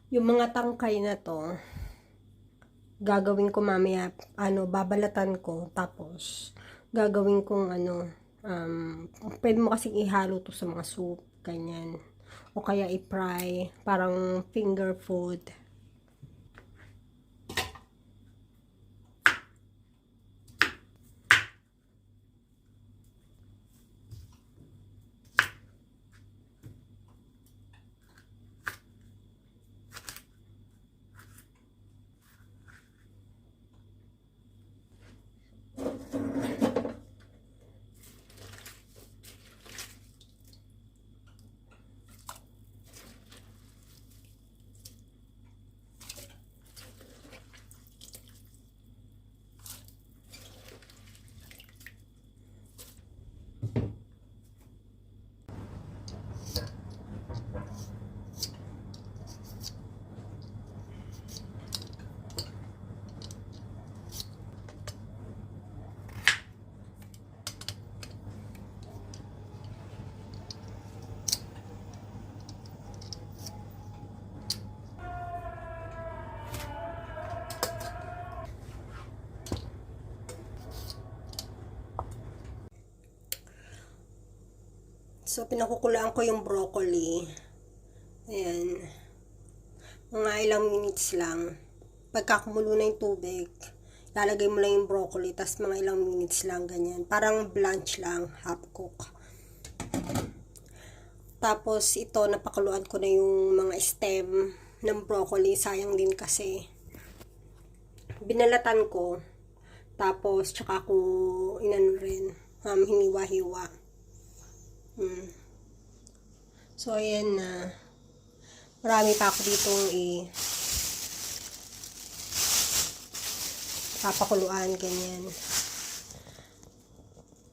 Yung mga tangkay na to, gagawin ko mamaya, babalatan ko, tapos, gagawin kong pwede mo kasing ihalo to sa mga soup, ganyan. O kaya i-fry, parang finger food. So, pinakukulaan ko yung broccoli. Ayan. Mga ilang minutes lang. Pagka kumulo na yung tubig, lalagay mo lang yung broccoli, tas mga ilang minutes lang, ganyan. Parang blanch lang, half cook. Tapos, ito, napakuluan ko na yung mga stem ng broccoli. Sayang din kasi. Binalatan ko. Tapos, tsaka ko inano rin, hiniwa-hiwa. So, ayan na. Marami pa ako ditong papakuluan, ganyan.